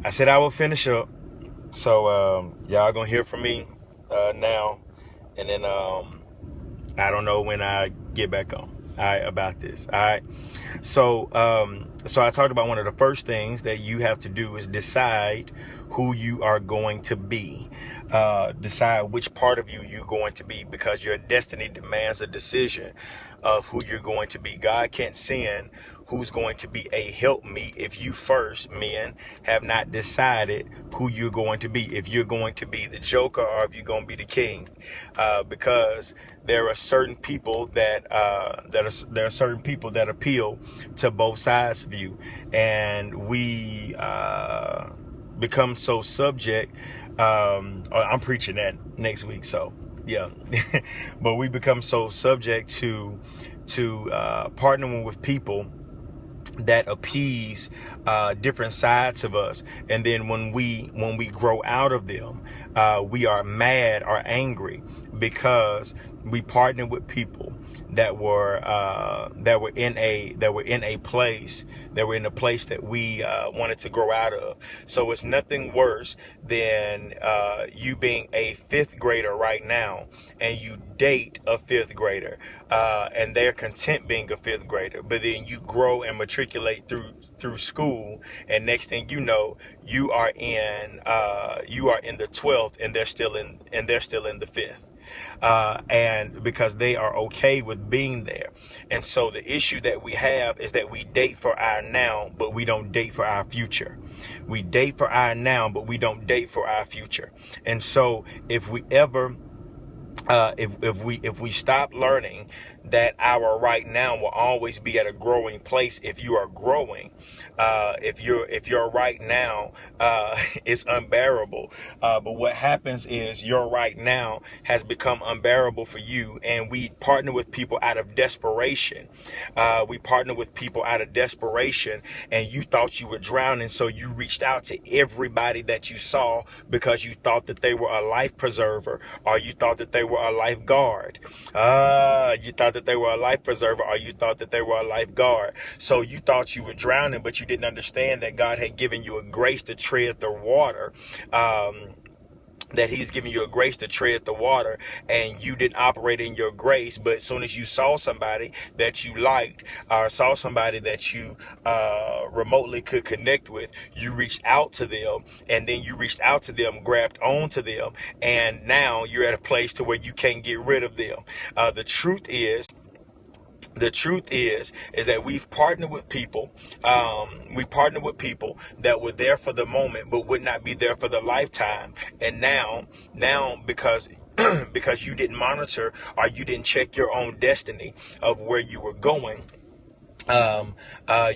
I said I will finish up. So y'all gonna hear from me now, and then I don't know when I get back on. All right, about this. All right. So I talked about one of the first things that you have to do is decide who you are going to be. Decide which part of you you're going to be, because your destiny demands a decision of who you're going to be. God can't send who's going to be a helpmeet if you first, men, have not decided who you're going to be. If you're going to be the joker or if you're going to be the king, because there are certain people that there are certain people that appeal to both sides of you, and we become so subject. I'm preaching that next week, so yeah. But we become so subject to partnering with people that appease different sides of us, and then when we grow out of them, we are mad or angry because we partnered with people that were in a place that we wanted to grow out of. So it's nothing worse than you being a fifth grader right now, and you date a fifth grader, and they're content being a fifth grader, but then you grow and matriculate through school, and next thing you know, you are in the 12th, and they're still in the 5th. And because they are okay with being there. And so the issue that we have is that we date for our now, but we don't date for our future. We date for our now, but we don't date for our future. And so if we ever if we stop learning that our right now will always be at a growing place, if you are growing, if your right now is unbearable, but what happens is your right now has become unbearable for you, and we partner with people out of desperation. We partner with people out of desperation, and you thought you were drowning, so you reached out to everybody that you saw because you thought that they were a life preserver, or you thought that they were a lifeguard. You thought that they were a life preserver, or you thought that they were a lifeguard. So you thought you were drowning, but you didn't understand that God had given you a grace to tread the water. That he's giving you a grace to tread the water, and you didn't operate in your grace. But as soon as you saw somebody that you liked, or saw somebody that you remotely could connect with, you reached out to them, and then you reached out to them, grabbed onto them, and now you're at a place to where you can't get rid of them. The truth is that we've partnered with people. We partnered with people that were there for the moment, but would not be there for the lifetime. And now because because you didn't monitor, or you didn't check your own destiny of where you were going,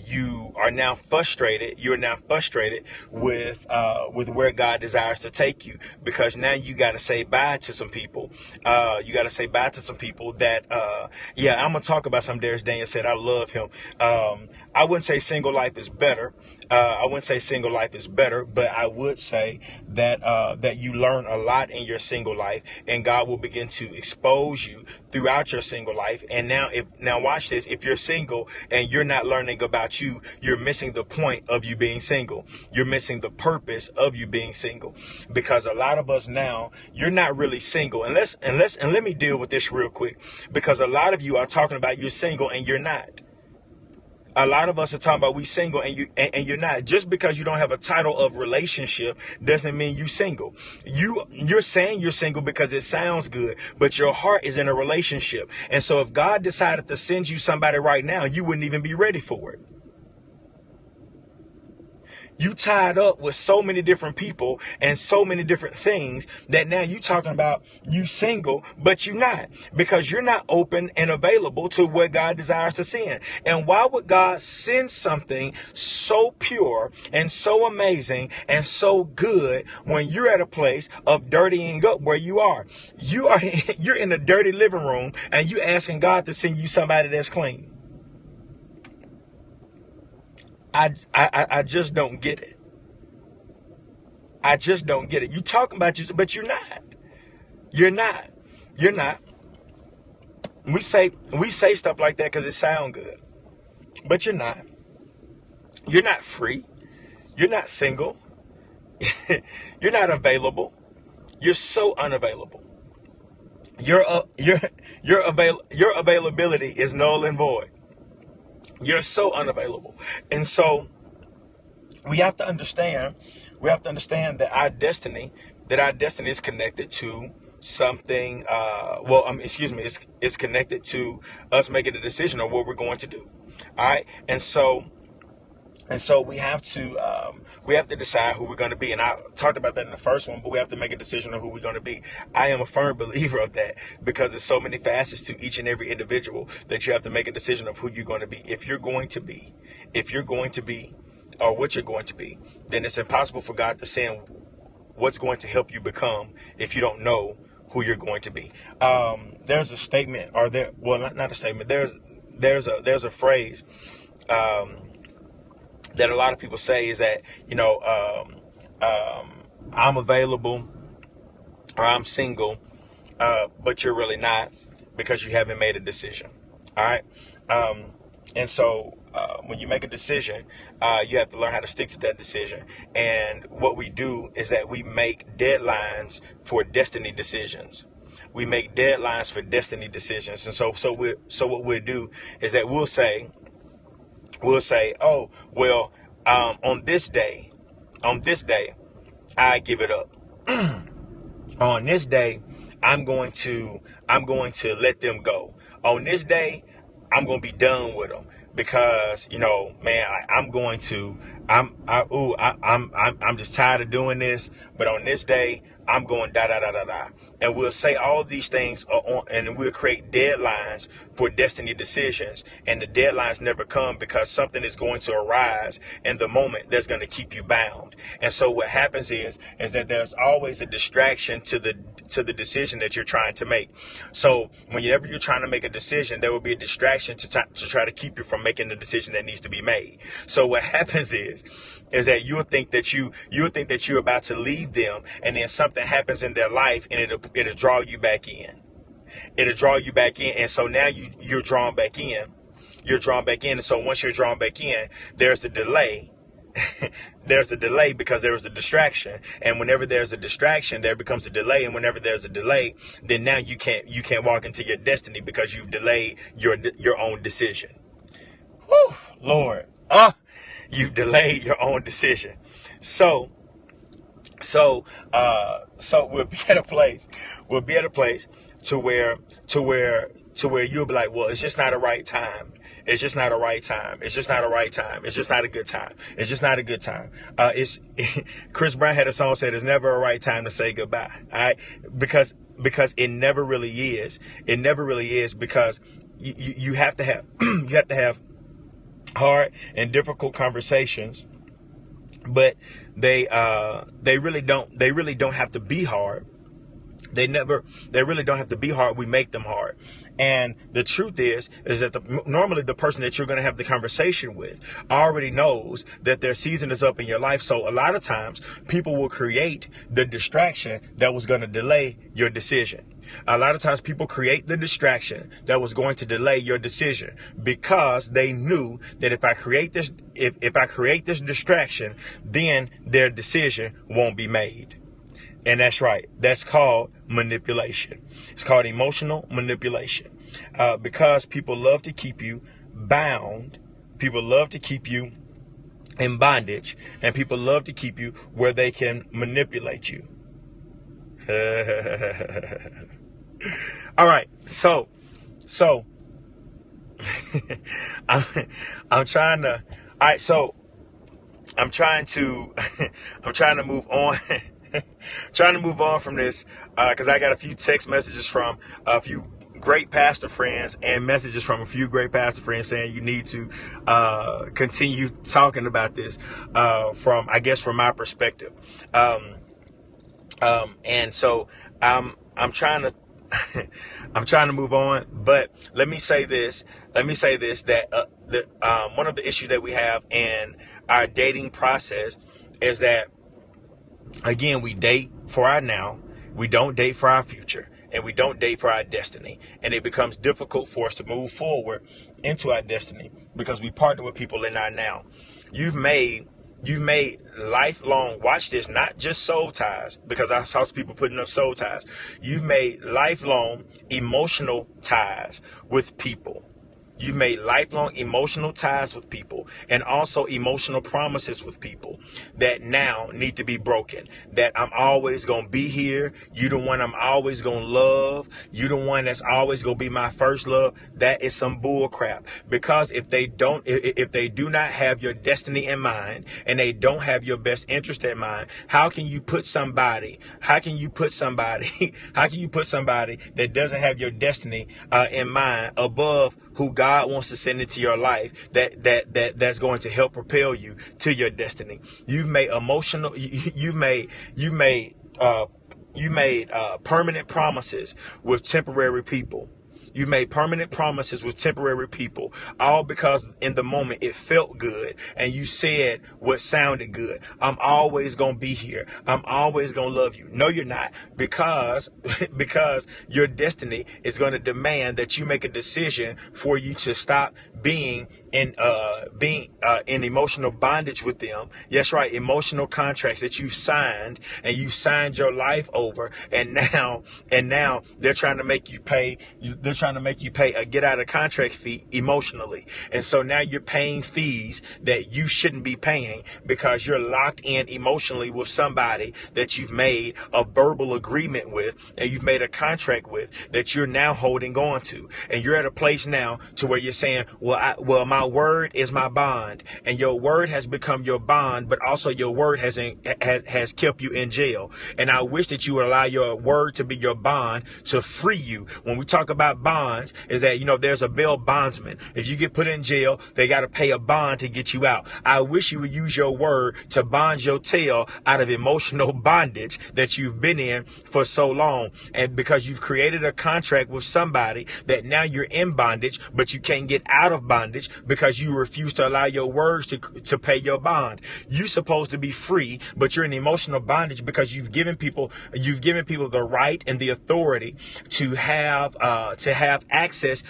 you are now frustrated. You're now frustrated with where God desires to take you, because now you got to say bye to some people. You got to say bye to some people that, I'm gonna talk about some. Darius Daniel said, I love him. I wouldn't say single life is better. But I would say that that you learn a lot in your single life, and God will begin to expose you throughout your single life. And now watch this. If you're single and you're not learning about you, you're missing the point of you being single. You're missing the purpose of you being single, because a lot of us now, you're not really single. And let me deal with this real quick, because a lot of you are talking about you're single and you're not. A lot of us are talking about we single and you're not. Just because you don't have a title of relationship doesn't mean you single. You're saying you're single because it sounds good, but your heart is in a relationship. And so if God decided to send you somebody right now, you wouldn't even be ready for it. You tied up with so many different people and so many different things that now you talking about you single, but you're not, because you're not open and available to what God desires to send. And why would God send something so pure and so amazing and so good when you're at a place of dirtying up where you are? You're in a dirty living room and you asking God to send you somebody that's clean. I just don't get it. I just don't get it. You talking about you, but you're not. You're not. You're not. We say stuff like that because it sounds good, but you're not. You're not free. You're not single. You're not available. You're so unavailable. Your availability is null and void. You're so unavailable. And so we have to understand, that our destiny is connected to something, it's connected to us making a decision on what we're going to do. All right. And so we have to decide who we're going to be. And I talked about that in the first one, but we have to make a decision on who we're going to be. I am a firm believer of that, because there's so many facets to each and every individual that you have to make a decision of who you're going to be. If you're going to be, or what you're going to be, then it's impossible for God to send what's going to help you become if you don't know who you're going to be. There's a statement, not a statement. There's a phrase that a lot of people say, is that, I'm available, or I'm single, but you're really not, because you haven't made a decision. All right. And so when you make a decision, you have to learn how to stick to that decision. And what we do is that we make deadlines for destiny decisions. We make deadlines for destiny decisions. And so what we'll do is that we'll say, oh, well, on this day, I give it up. On this day, I'm going to let them go. On this day, I'm going to be done with them, because, man, I'm just tired of doing this. But on this day, I'm going da da da da da. And we'll say all these things and we'll create deadlines for destiny decisions. And the deadlines never come, because something is going to arise in the moment that's going to keep you bound. And so what happens is that there's always a distraction to the decision that you're trying to make. So whenever you're trying to make a decision, there will be a distraction to try to keep you from making the decision that needs to be made. So what happens is that you'll think that you're about to leave them, and then something happens in their life, and it'll draw you back in. It'll draw you back in. And so now you're drawn back in. And so once you're drawn back in, there's the delay. There's the delay because there was a distraction. And whenever there's a distraction, there becomes a delay. And whenever there's a delay, then now you can't walk into your destiny, because you've delayed your own decision. Whew, Lord. You've delayed your own decision. So we'll be at a place to where you'll be like, well, it's just not a right time. It's just not a right time. It's just not a right time. It's just not a good time. It's just not a good time. Chris Brown had a song said, "It's never a right time to say goodbye." All right, because it never really is. It never really is, because you have to have hard and difficult conversations, but they really don't have to be hard. They really don't have to be hard. We make them hard. And the truth is that normally the person that you're going to have the conversation with already knows that their season is up in your life. So a lot of times people will create the distraction that was going to delay your decision. A lot of times people create the distraction that was going to delay your decision, because they knew that if I create this distraction, then their decision won't be made. And that's right. That's called manipulation. It's called emotional manipulation, because people love to keep you bound. People love to keep you in bondage, and people love to keep you where they can manipulate you. All right. So I'm trying to. All right. So I'm trying to move on. Trying to move on from this, because I got a few text messages from a few great pastor friends, and messages from a few great pastor friends saying you need to continue talking about this from my perspective. And so I'm trying to move on, but let me say this that one of the issues that we have in our dating process is that, again, we date for our now, we don't date for our future, and we don't date for our destiny. And it becomes difficult for us to move forward into our destiny, because we partner with people in our now. You've made You've made lifelong, watch this, not just soul ties, because I saw some people putting up soul ties. You've made lifelong emotional ties with people. You've made lifelong emotional ties with people, and also emotional promises with people that now need to be broken. That I'm always going to be here. You the one I'm always going to love. You the one that's always going to be my first love. That is some bull crap. Because if they do not have your destiny in mind, and they don't have your best interest in mind, how can you put somebody that doesn't have your destiny in mind above who God wants to send into your life that's going to help propel you to your destiny? You've made permanent promises with temporary people. You made permanent promises with temporary people, all because in the moment it felt good and you said what sounded good. I'm always going to be here. I'm always going to love you. No, you're not, because your destiny is going to demand that you make a decision for you to stop being in emotional bondage with them. Yes, right. Emotional contracts that you signed, and you signed your life over, and now they're trying to make you pay. They're trying to make you pay a get out of contract fee emotionally. And so now you're paying fees that you shouldn't be paying because you're locked in emotionally with somebody that you've made a verbal agreement with, and you've made a contract with, that you're now holding on to. And you're at a place now to where you're saying, well, my word is my bond, and your word has become your bond, but also your word has kept you in jail. And I wish that you would allow your word to be your bond to free you. When we talk about bonds, is that, there's a bail bondsman. If you get put in jail, they got to pay a bond to get you out. I wish you would use your word to bond your tail out of emotional bondage that you've been in for so long. And because you've created a contract with somebody that now you're in bondage, but you can't get out of bondage because you refuse to allow your words to pay your bond. You're supposed to be free, but you're in emotional bondage because you've given people the right and the authority to have access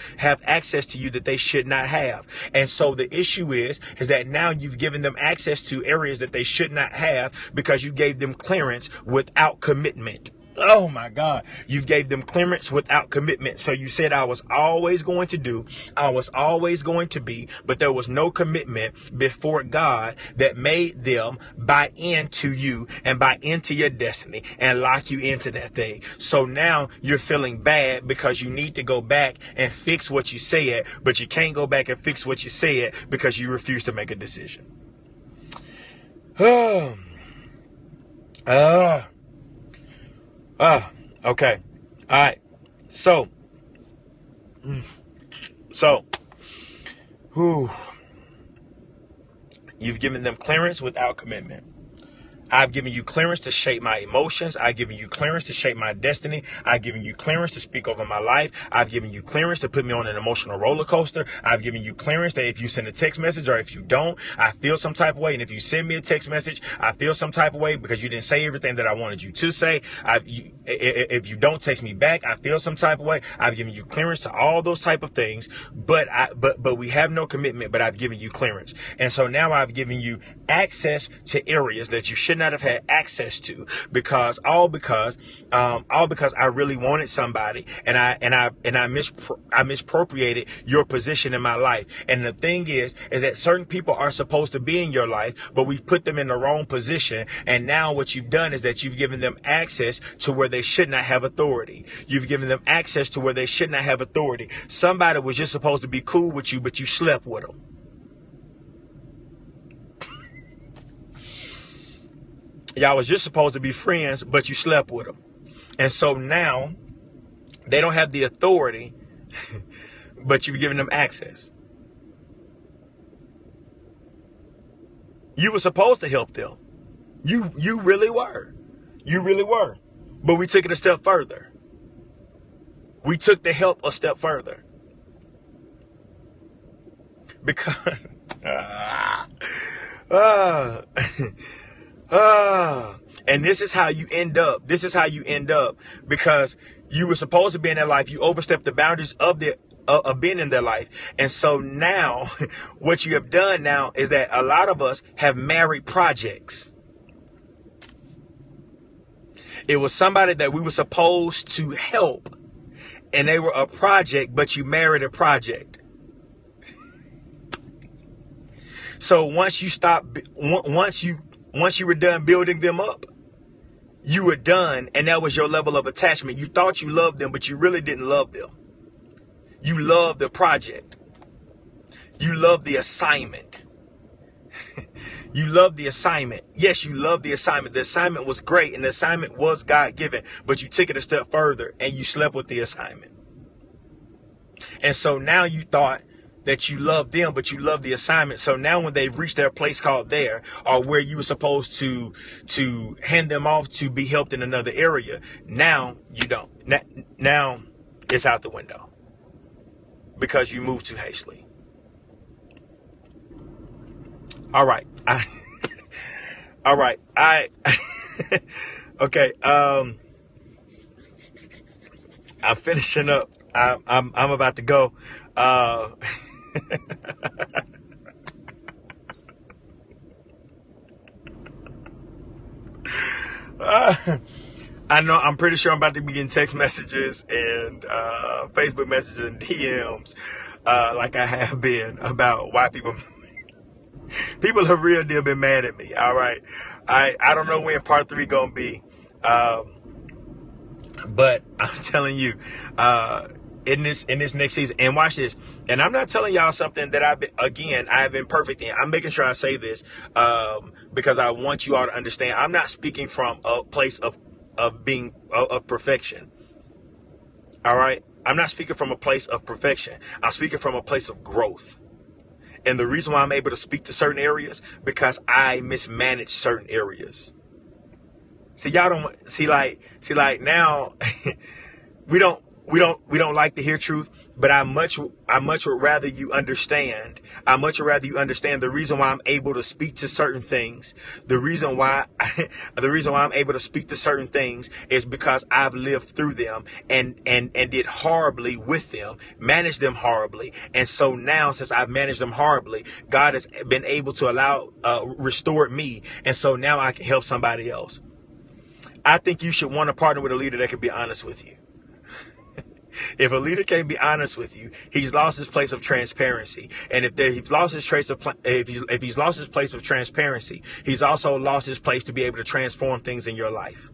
to you that they should not have. And so the issue is that now you've given them access to areas that they should not have because you gave them clearance without commitment. Oh my God, you've gave them clearance without commitment. So you said, I was always going to do, I was always going to be, but there was no commitment before God that made them buy into you and buy into your destiny and lock you into that thing. So now you're feeling bad because you need to go back and fix what you said, but you can't go back and fix what you said because you refuse to make a decision. Okay. All right. So, you've given them clearance without commitment. I've given you clearance to shape my emotions. I've given you clearance to shape my destiny. I've given you clearance to speak over my life. I've given you clearance to put me on an emotional roller coaster. I've given you clearance that if you send a text message or if you don't, I feel some type of way. And if you send me a text message, I feel some type of way because you didn't say everything that I wanted you to say. If you don't text me back, I feel some type of way. I've given you clearance to all those type of things, but we have no commitment, but I've given you clearance. And so now I've given you access to areas that you should not have had access to because I really wanted somebody and I misappropriated your position in my life. And the thing is that certain people are supposed to be in your life, but we've put them in the wrong position. And now what you've done is that you've given them access to where they should not have authority. You've given them access to where they should not have authority. Somebody was just supposed to be cool with you, but you slept with them. Y'all was just supposed to be friends, but you slept with them. And so now they don't have the authority, but you've given them access. You were supposed to help them. You really were. You really were. But we took it a step further. We took the help a step further. Because and this is how you end up. This is how you end up because you were supposed to be in their life. You overstepped the boundaries of of being in their life. And so now what you have done now is that a lot of us have married projects. It was somebody that we were supposed to help, and they were a project, but you married a project. So once you were done building them up, you were done, and that was your level of attachment. You thought you loved them, but you really didn't love them. You loved the project. You loved the assignment. You loved the assignment. Yes, you loved the assignment. The assignment was great, and the assignment was God-given, but you took it a step further, and you slept with the assignment. And so now you thought that you loved them, but you loved the assignment. So now when they've reached their place called there, or where you were supposed to hand them off to be helped in another area, now you don't. Now it's out the window because you moved too hastily. All right. All right. Okay. I'm finishing up. I'm about to go. I know, I'm pretty sure I'm about to be getting text messages and Facebook messages and DMs like I have been about why people have real deal been mad at me. All right. I don't know when part 3 gonna be. But I'm telling you, in this next season, and watch this. And I'm not telling y'all something that I have been perfect in. I'm making sure I say this because I want you all to understand. I'm not speaking from a place of perfection. All right. I'm not speaking from a place of perfection. I'm speaking from a place of growth. And the reason why I'm able to speak to certain areas, because I mismanage certain areas. See, y'all don't see like now we don't like to hear truth, but I much would rather you understand. I much rather you understand the reason why I'm able to speak to certain things. The reason why I'm able to speak to certain things is because I've lived through them and did horribly with them, managed them horribly. And so now, since I've managed them horribly, God has been able to restore me. And so now I can help somebody else. I think you should want to partner with a leader that can be honest with you. If a leader can't be honest with you, he's lost his place of transparency. And if he's lost his place of transparency, he's also lost his place to be able to transform things in your life.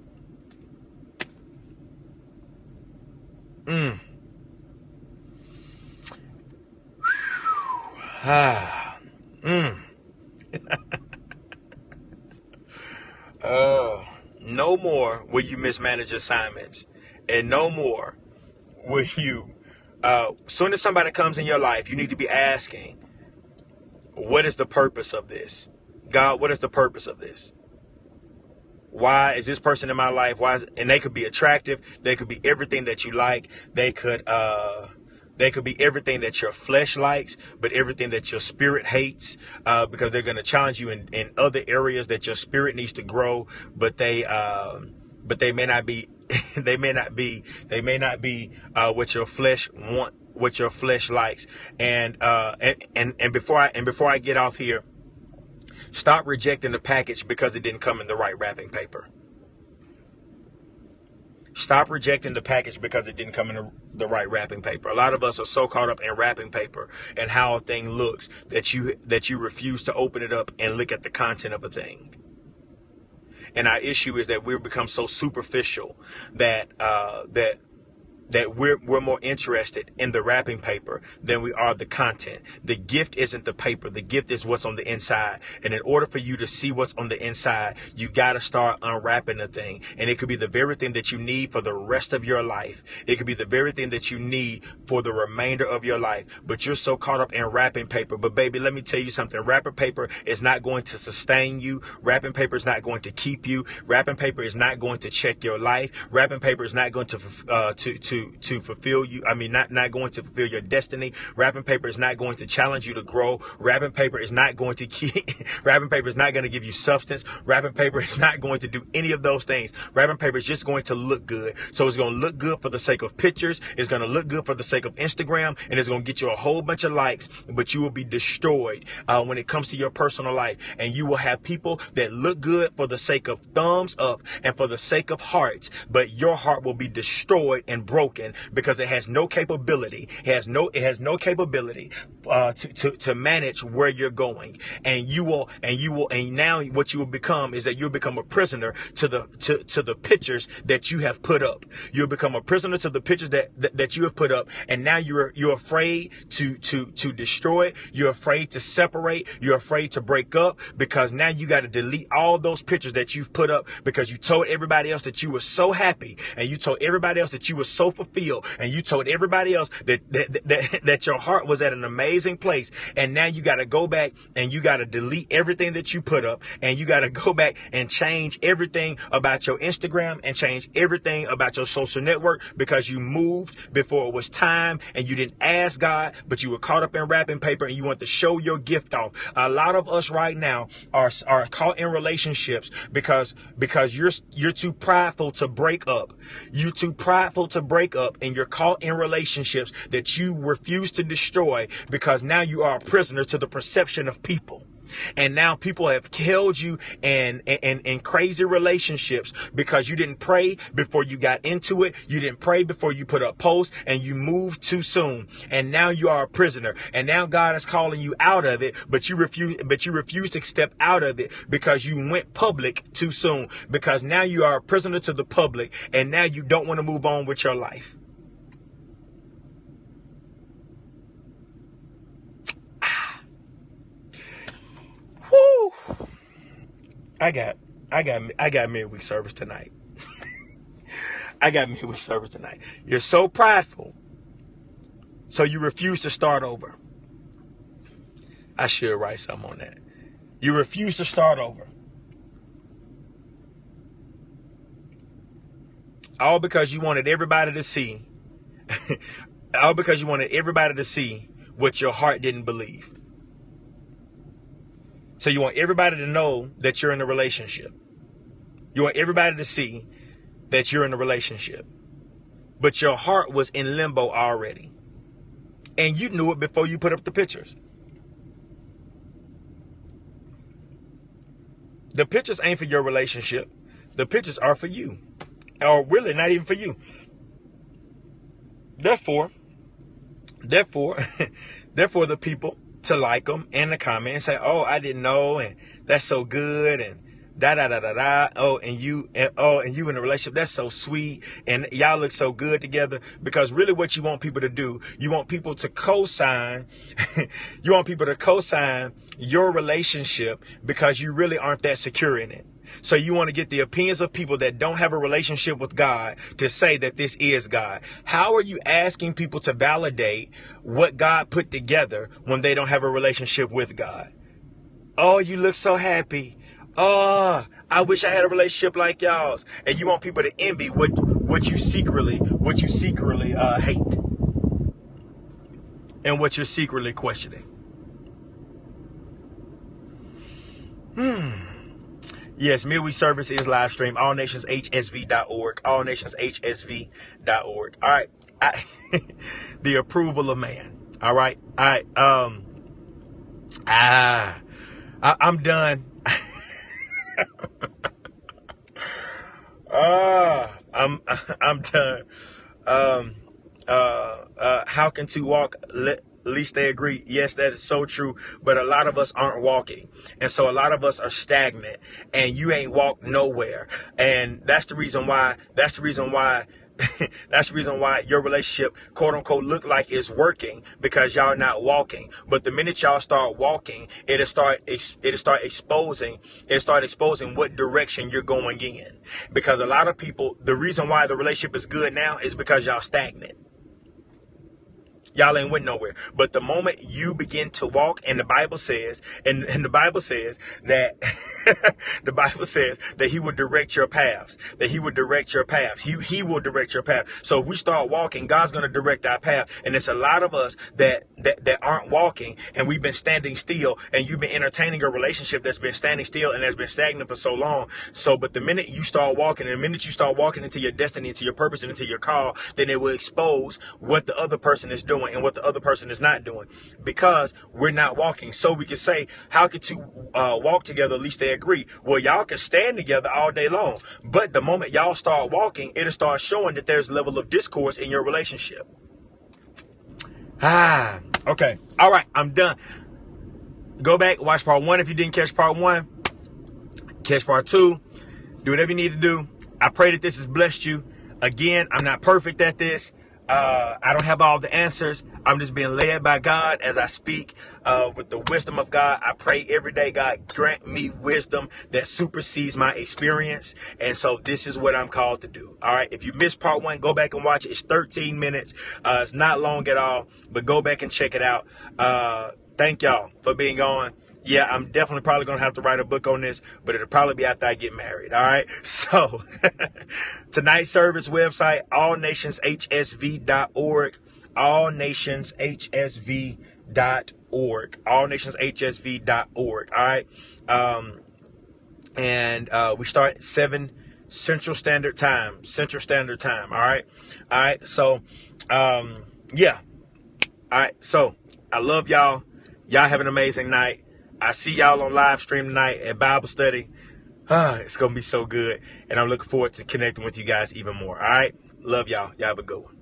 No more will you mismanage assignments, and no more will you, soon as somebody comes in your life, you need to be asking, what is the purpose of this? God, what is the purpose of this? Why is this person in my life? And they could be attractive. They could be everything that you like. They could be everything that your flesh likes, but everything that your spirit hates, because they're going to challenge you in other areas that your spirit needs to grow, but they may not be. They may not be what your flesh want, what your flesh likes. And before I get off here, stop rejecting the package because it didn't come in the right wrapping paper. Stop rejecting the package because it didn't come in the right wrapping paper. A lot of us are so caught up in wrapping paper and how a thing looks that you refuse to open it up and look at the content of a thing. And our issue is that we've become so superficial that we're more interested in the wrapping paper than we are the content. The gift isn't the paper. The gift is what's on the inside. And in order for you to see what's on the inside, you got to start unwrapping the thing. And it could be the very thing that you need for the rest of your life. It could be the very thing that you need for the remainder of your life. But you're so caught up in wrapping paper. But baby, let me tell you something. Wrapping paper is not going to sustain you. Wrapping paper is not going to keep you. Wrapping paper is not going to check your life. Wrapping paper is not going to to fulfill you. I mean, not going to fulfill your destiny. Wrapping paper is not going to challenge you to grow. Wrapping paper is not going to keep, wrapping paper is not going to give you substance. Wrapping paper is not going to do any of those things. Wrapping paper is just going to look good. So it's going to look good for the sake of pictures. It's going to look good for the sake of Instagram, and it's going to get you a whole bunch of likes, but you will be destroyed when it comes to your personal life. And you will have people that look good for the sake of thumbs up and for the sake of hearts, but your heart will be destroyed and broken because it has no capability. It has no capability to manage where you're going. And now what you will become is that you'll become a prisoner to the pictures that you have put up. You'll become a prisoner to the pictures that you have put up. And now you're afraid to destroy. You're afraid to separate. You're afraid to break up, because now you got to delete all those pictures that you've put up, because you told everybody else that you were so happy, and you told everybody else that you were so fulfilled, and you told everybody else that your heart was at an amazing place. And now you got to go back and you got to delete everything that you put up, and you got to go back and change everything about your Instagram and change everything about your social network, because you moved before it was time and you didn't ask God, but you were caught up in wrapping paper and you want to show your gift off. A lot of us right now are caught in relationships because you're too prideful to break up. You're too prideful to break up, and you're caught in relationships that you refuse to destroy, because now you are a prisoner to the perception of people. And now people have held you in crazy relationships because you didn't pray before you got into it. You didn't pray before you put up posts, and you moved too soon. And now you are a prisoner. And now God is calling you out of it, but you refuse to step out of it because you went public too soon. Because now you are a prisoner to the public, and now you don't want to move on with your life. Woo! I got midweek service tonight. I got midweek service tonight. You're so prideful, so you refuse to start over. I should write something on that. You refuse to start over. All because you wanted everybody to see. All because you wanted everybody to see what your heart didn't believe. So you want everybody to know that you're in a relationship. You want everybody to see that you're in a relationship. But your heart was in limbo already. And you knew it before you put up the pictures. The pictures ain't for your relationship. The pictures are for you. Or really not even for you. Therefore, the people to like them and the comment and say, oh, I didn't know, and that's so good, and da da da da da. Oh, and you in a relationship, that's so sweet, and y'all look so good together. Because really, what you want people to do, you want people to co-sign, you want people to co-sign your relationship because you really aren't that secure in it. So you want to get the opinions of people that don't have a relationship with God to say that this is God. How are you asking people to validate what God put together when they don't have a relationship with God? Oh, you look so happy. Oh, I wish I had a relationship like y'all's. And you want people to envy what you secretly hate and what you're secretly questioning. Yes, midweek service is live stream. AllNationsHSV.org. AllNationsHSV.org. All right. The approval of man. All right. All right. I'm done. I'm done. How can two walk? At least they agree. Yes, that is so true. But a lot of us aren't walking. And so a lot of us are stagnant, and you ain't walked nowhere. And that's the reason why that's the reason why your relationship, quote unquote, look like it's working, because y'all not walking. But the minute y'all start walking, it'll start exposing what direction you're going in. Because a lot of people, the reason why the relationship is good now is because y'all stagnant. y'all ain't went nowhere. But the moment you begin to walk, and the Bible says, and the Bible says that the Bible says that he would direct your paths, that he would direct your path. He will direct your path. So if we start walking, God's going to direct our path. And it's a lot of us that aren't walking, and we've been standing still, and you've been entertaining a relationship that's been standing still and has been stagnant for so long. So, but the minute you start walking, and the minute you start walking into your destiny, into your purpose, and into your call, then it will expose what the other person is doing and what the other person is not doing, because we're not walking. So we can say, how could two walk together? At least they agree. Well, y'all can stand together all day long, but the moment y'all start walking, it'll start showing that there's a level of discourse in your relationship. Okay. All right, I'm done. Go back, watch part 1 if you didn't catch part 1. Catch part 2. Do whatever you need to do. I pray that this has blessed you. Again, I'm not perfect at this. I don't have all the answers. I'm just being led by God as I speak with the wisdom of God. I pray every day, God, grant me wisdom that supersedes my experience. And so this is what I'm called to do. All right. If you missed part 1, go back and watch it. It's 13 minutes. It's not long at all, but go back and check it out. Thank y'all for being on. Yeah, I'm definitely probably going to have to write a book on this, but it'll probably be after I get married. All right. So tonight's service website, allnationshsv.org, allnationshsv.org, allnationshsv.org. All right. And we start at 7 Central Standard Time. All right. All right. So, yeah. All right. So I love y'all. Y'all have an amazing night. I see y'all on live stream tonight at Bible study. It's going to be so good. And I'm looking forward to connecting with you guys even more. All right. Love y'all. Y'all have a good one.